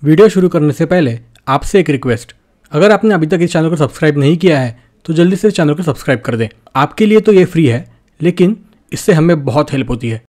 Video शुरू करने से पहले आपसे एक रिक्वेस्ट, अगर आपने अभी तक इस चैनल को सब्सक्राइब नहीं किया है तो जल्दी से इस चैनल को सब्सक्राइब कर दें। आपके लिए तो ये फ्री है, लेकिन इससे हमें बहुत हेल्प होती है।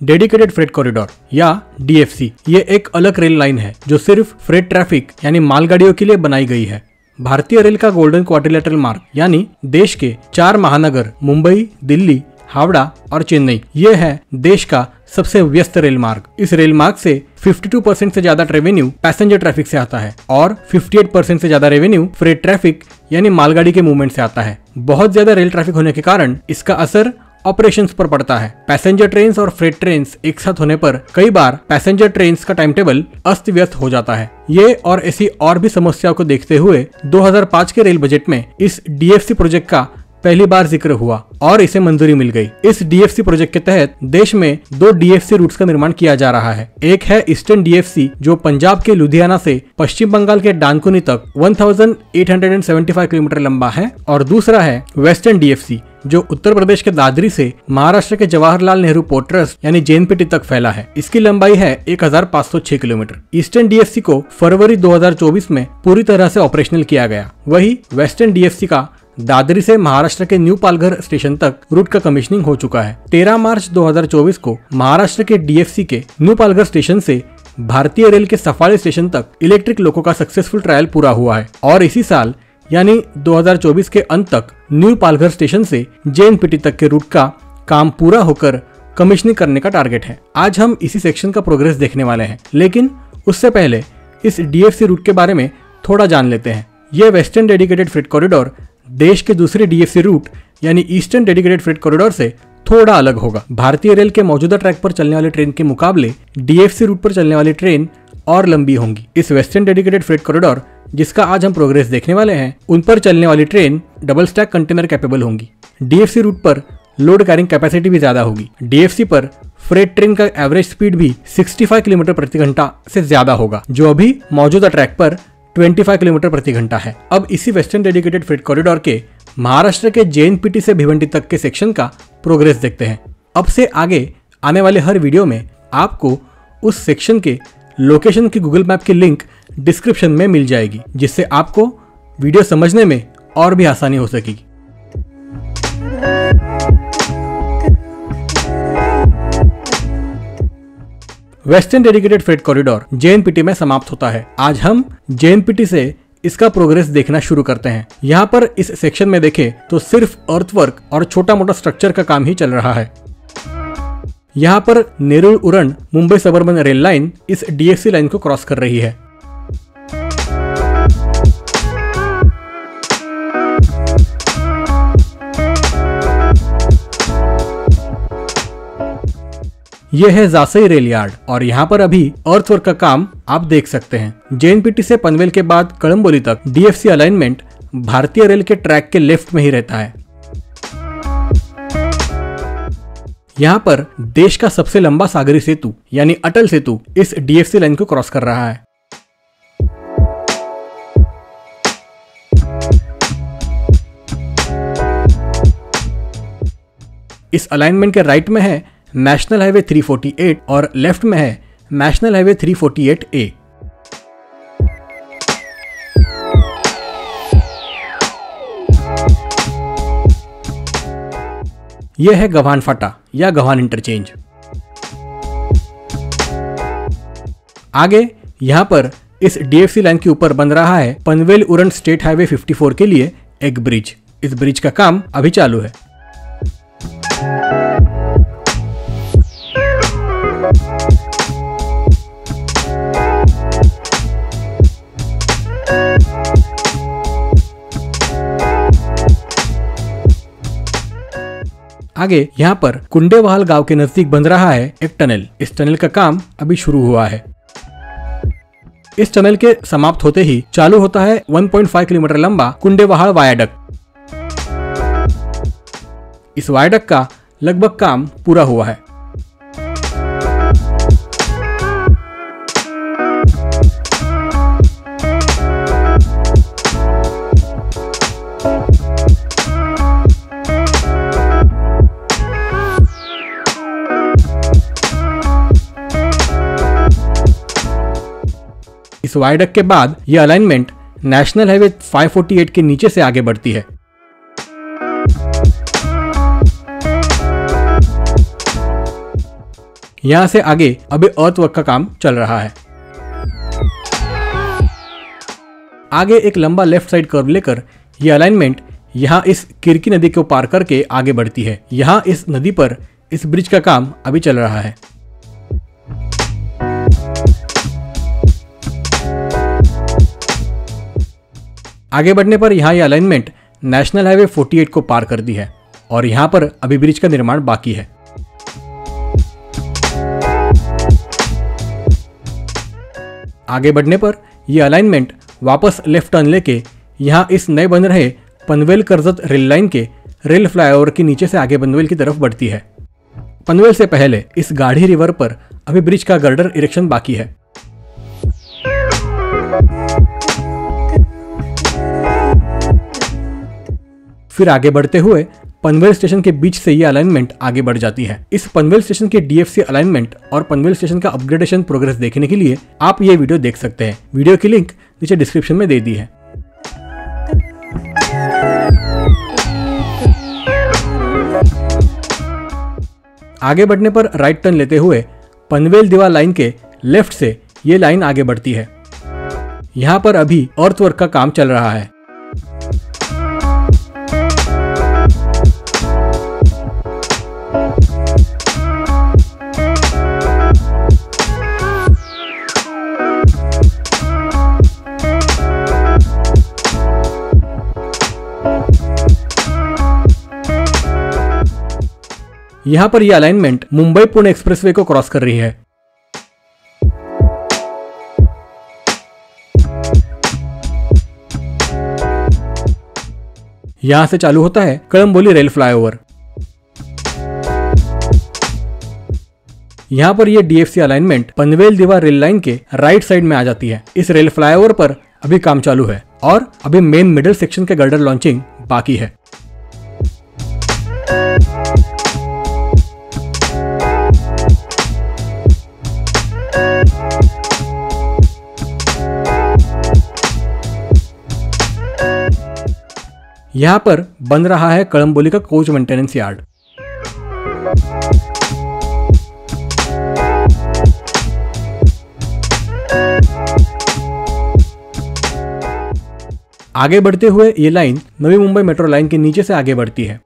डेडिकेटेड फ्रेट कॉरिडोर या डीएफसी ये एक अलग रेल लाइन है जो सिर्फ फ्रेट ट्रैफिक यानी मालगाड़ियों के लिए बनाई गई है। भारतीय रेल का गोल्डन क्वाड्रिलेटरल मार्ग यानी देश के 4 महानगर मुंबई, दिल्ली, हावड़ा और चेन्नई ये है देश का सबसे व्यस्त रेल मार्ग। इस रेल मार्ग से 52% से ज्यादा रेवेन्यू पैसेंजर ट्रैफिक से आता है और 58% से ज्यादा रेवेन्यू फ्रेट ट्रैफिक यानी मालगाड़ी के मूवमेंट से आता है। बहुत ज्यादा रेल ट्रैफिक होने के कारण इसका असर ऑपरेशंस पर पड़ता है। पैसेंजर ट्रेन्स और फ्रेट ट्रेन्स एक साथ होने पर कई बार पैसेंजर ट्रेन्स का टाइम टेबल अस्त व्यस्त हो जाता है। ये और ऐसी और भी समस्याओं को देखते हुए 2005 के रेल बजट में इस डीएफसी प्रोजेक्ट का पहली बार जिक्र हुआ और इसे मंजूरी मिल गई। इस डीएफसी प्रोजेक्ट के तहत देश में 2 डीएफसी रूट्स का निर्माण किया जा रहा है। एक है ईस्टर्न डीएफसी जो पंजाब के लुधियाना से पश्चिम बंगाल के डानकुनी तक 1875 किलोमीटर लंबा है और दूसरा है वेस्टर्न डीएफसी जो उत्तर प्रदेश के दादरी से महाराष्ट्र के जवाहरलाल नेहरू पोर्ट ट्रस्ट यानी जेएनपीटी तक फैला है। इसकी लंबाई है 1506 किलोमीटर। ईस्टर्न डीएफसी को फरवरी 2024 में पूरी तरह से ऑपरेशनल किया गया। वही वेस्टर्न डीएफसी का दादरी से महाराष्ट्र के न्यू पालघर स्टेशन तक रूट का कमीशनिंग हो चुका है। 13 मार्च 2024 को महाराष्ट्र के डीएफसी के न्यू पालघर स्टेशन से भारतीय रेल के सफारी स्टेशन तक इलेक्ट्रिक लोको का सक्सेसफुल ट्रायल पूरा हुआ है और इसी साल यानी 2024 के अंत तक न्यू पालघर स्टेशन से जेएनपीटी तक के रूट का काम पूरा होकर कमीशनिंग करने का टारगेट है। आज हम इसी सेक्शन का प्रोग्रेस देखने वाले हैं, लेकिन उससे पहले इस डीएफसी रूट के बारे में थोड़ा जान लेते हैं। यह वेस्टर्न डेडिकेटेड फ्रेट कॉरिडोर देश के दूसरे डीएफसी रूट यानी ईस्टर्न डेडिकेटेड फ्रेट कॉरिडोर से थोड़ा अलग होगा। भारतीय रेल के मौजूदा ट्रैक पर चलने वाली ट्रेन के मुकाबले डीएफसी रूट पर चलने वाली ट्रेन और लंबी होंगी। इस वेस्टर्न डेडिकेटेड फ्रेट कॉरिडोर जिसका आज हम प्रोग्रेस देखने वाले हैं, उन पर चलने वाली train double stack container capable होंगी। डीएफसी रूट पर लोड कैरिंग कैपेसिटी भी ज्यादा होगी। डीएफसी पर फ्रेट ट्रेन का एवरेज स्पीड भी 65 किलोमीटर प्रति घंटा से ज्यादा होगा, जो अभी मौजूदा ट्रैक पर 25 किलोमीटर प्रति घंटा है। अब इसी वेस्टर्न डेडिकेटेड फ्रेट कॉरिडोर के महाराष्ट्र के जेएनपीटी से भिवंडी तक के सेक्शन का प्रोग्रेस देखते हैं। अब से आगे आने वाले हर वीडियो में आपको उस सेक्शन के लोकेशन की गूगल मैप की लिंक डिस्क्रिप्शन में मिल जाएगी, जिससे आपको वीडियो समझने में और भी आसानी हो सकेगी। Western dedicated freight corridor JNPT में समाप्त होता है। आज हम जेएनपीटी से इसका प्रोग्रेस देखना शुरू करते हैं। यहाँ पर इस सेक्शन में देखें तो सिर्फ अर्थवर्क और छोटा मोटा स्ट्रक्चर का काम ही चल रहा है। यहाँ पर Nerul Uran Mumbai suburban rail line इस डीएफसी लाइन को क्रॉस कर रही है। यह है जासई रेल यार्ड और यहाँ पर अभी अर्थवर्क का काम आप देख सकते हैं। जेएनपीटी से पनवेल के बाद कळंबोली तक डीएफसी अलाइनमेंट भारतीय रेल के ट्रैक के लेफ्ट में ही रहता है। यहाँ पर देश का सबसे लंबा सागरी सेतु यानी अटल सेतु इस डीएफसी लाइन को क्रॉस कर रहा है। इस अलाइनमेंट के राइट में है नेशनल हाईवे 348 और लेफ्ट में है नेशनल हाईवे 348A। यह है गवान फाटा या गवान इंटरचेंज। आगे यहां पर इस डीएफसी लाइन के ऊपर बन रहा है पनवेल उरण स्टेट हाईवे 54 के लिए एक ब्रिज। इस ब्रिज का काम अभी चालू है। आगे यहाँ पर कुंडेवाल गांव के नजदीक बन रहा है एक टनल। इस टनल का काम अभी शुरू हुआ है। इस टनल के समाप्त होते ही चालू होता है 1.5 किलोमीटर लंबा कुंडेवाल वायाडक्ट। इस वायाडक्ट का लगभग काम पूरा हुआ है। इस वायडक्ट के बाद ये अलाइनमेंट नेशनल हाईवे 548 के नीचे से आगे बढ़ती है। यहां से आगे अभी अर्थवर्क का काम चल रहा है। आगे एक लंबा लेफ्ट साइड कर्व लेकर यह अलाइनमेंट यहां इस किरकी नदी को पार करके आगे बढ़ती है। यहां इस नदी पर इस ब्रिज का काम अभी चल रहा है। आगे बढ़ने पर यहां यह अलाइनमेंट नेशनल हाईवे 48 को पार कर दी है और यहां पर अभी ब्रिज का निर्माण बाकी है। आगे बढ़ने पर यह अलाइनमेंट वापस लेफ्ट टर्न लेके यहां इस नए बन रहे पनवेल कर्जत रेल लाइन के रेल फ्लाईओवर के नीचे से आगे पनवेल की तरफ बढ़ती है। पनवेल से पहले इस गाढ़ी रिवर पर अभी ब्रिज का गर्डर इरेक्शन बाकी है। फिर आगे बढ़ते हुए पनवेल स्टेशन के बीच से यह अलाइनमेंट आगे बढ़ जाती है। इस पनवेल स्टेशन के डीएफसी अलाइनमेंट और पनवेल स्टेशन का अपग्रेडेशन प्रोग्रेस देखने के लिए आप ये वीडियो देख सकते हैं। वीडियो की लिंक नीचे डिस्क्रिप्शन में दे दी है। आगे बढ़ने पर राइट टर्न लेते हुए पनवेल दीवा लाइन के लेफ्ट से ये लाइन आगे बढ़ती है। यहां पर अभी अर्थवर्क का काम चल रहा है। यहां पर यह अलाइनमेंट मुंबई पुणे एक्सप्रेसवे को क्रॉस कर रही है। यहां से चालू होता है कळंबोली रेल फ्लाईओवर। यहां पर यह डीएफसी अलाइनमेंट पनवेल दीवा रेल लाइन के राइट साइड में आ जाती है। इस रेल फ्लाईओवर पर अभी काम चालू है और अभी मेन मिडिल सेक्शन के गर्डर लॉन्चिंग बाकी है। यहां पर बन रहा है कळंबोली का कोच मेंटेनेंस यार्ड। आगे बढ़ते हुए ये line Navi Mumbai metro line के नीचे से आगे बढ़ती है।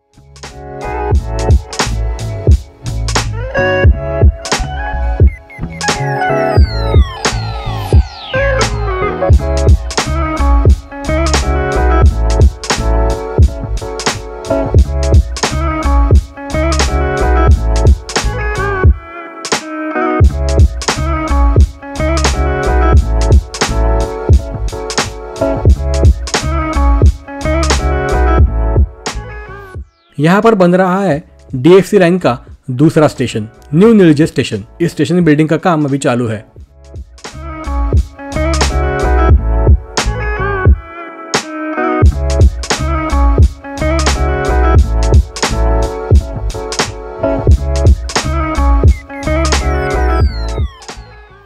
यहां पर बन रहा है डीएफसी लाइन का दूसरा स्टेशन, न्यू नीलजे स्टेशन। इस स्टेशन बिल्डिंग का काम अभी चालू है।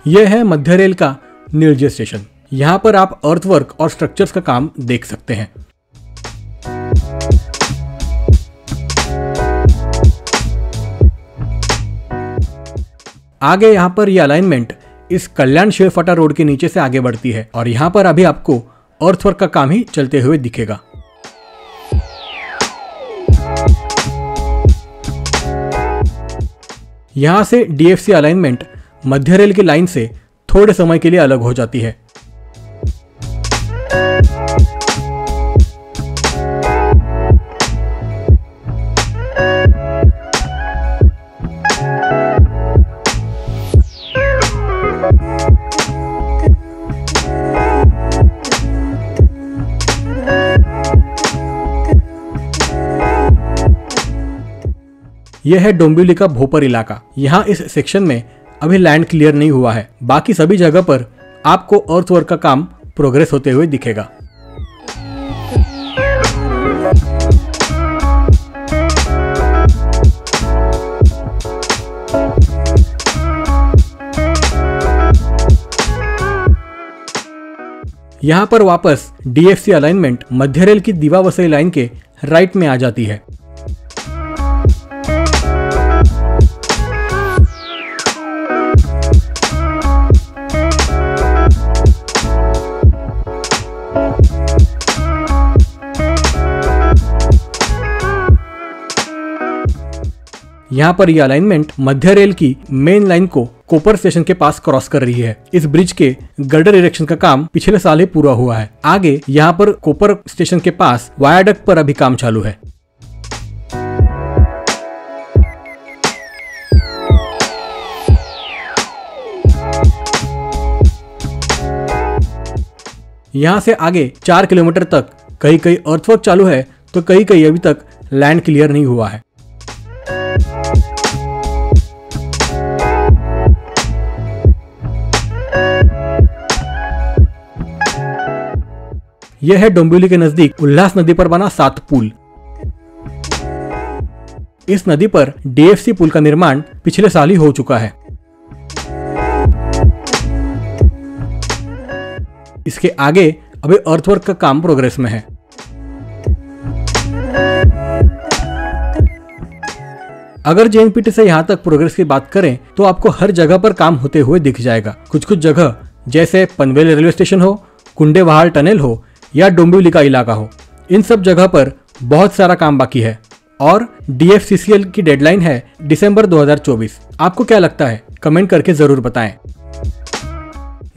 यह है मध्य रेल का नीलजे स्टेशन। यहां पर आप अर्थवर्क और स्ट्रक्चर्स का काम देख सकते हैं। आगे यहां पर यह अलाइनमेंट इस कल्याण शिवफाटा रोड के नीचे से आगे बढ़ती है और यहां पर अभी आपको अर्थवर्क का काम ही चलते हुए दिखेगा। यहां से डीएफसी अलाइनमेंट मध्य रेल की लाइन से थोड़े समय के लिए अलग हो जाती है। यह है डोंबिवली का भोपर इलाका। यहाँ इस सेक्शन में अभी लैंड क्लियर नहीं हुआ है। बाकी सभी जगह पर आपको अर्थवर्क का काम प्रोग्रेस होते हुए दिखेगा। यहाँ पर वापस DFC अलाइनमेंट मध्य रेल की दीवा वसई लाइन के राइट में आ जाती है। यहाँ पर यह अलाइनमेंट मध्य रेल की मेन लाइन को कोपर स्टेशन के पास क्रॉस कर रही है। इस ब्रिज के गर्डर इरेक्शन का काम पिछले साल ही पूरा हुआ है। आगे यहाँ पर कोपर स्टेशन के पास वायाडक्ट पर अभी काम चालू है। यहाँ से आगे 4 किलोमीटर तक कहीं अर्थवर्क चालू है तो कहीं अभी तक लैंड क्लियर नहीं हुआ है। यह है डोंबिवली के नजदीक उल्लास नदी पर बना 7 पुल। इस नदी पर DFC पुल का निर्माण पिछले साल ही हो चुका है। इसके आगे अभी अर्थवर्क का काम प्रोग्रेस में है। अगर JNPT से यहाँ तक प्रोग्रेस की बात करें तो आपको हर जगह पर काम होते हुए दिख जाएगा। कुछ जगह जैसे पनवेल रेलवे स्टेशन हो, कुंडेवहाल टनल हो या डोंबिवली का इलाका हो, इन सब जगह पर बहुत सारा काम बाकी है और DFCCL की डेडलाइन है दिसंबर 2024। आपको क्या लगता है? कमेंट करके जरूर बताएं।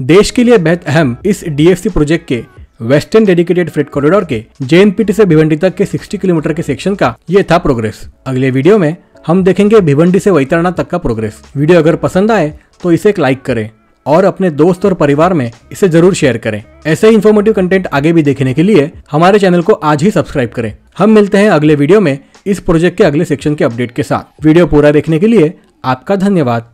देश के लिए बेहद अहम इस DFC प्रोजेक्ट के वेस्टर्न डेडिकेटेड फ्रेट कॉरिडोर के JNPT से भिवंडी तक के 60 किलोमीटर के सेक्शन का ये था प्रोग्रेस। अगले वीडियो में हम देखेंगे भिवंडी से वैतरणा तक का प्रोग्रेस। वीडियो अगर पसंद आए तो इसे एक लाइक करें और अपने दोस्त और परिवार में इसे जरूर शेयर करें। ऐसे ही इन्फॉर्मेटिव कंटेंट आगे भी देखने के लिए हमारे चैनल को आज ही सब्सक्राइब करें। हम मिलते हैं अगले वीडियो में इस प्रोजेक्ट के अगले सेक्शन के अपडेट के साथ। वीडियो पूरा देखने के लिए आपका धन्यवाद।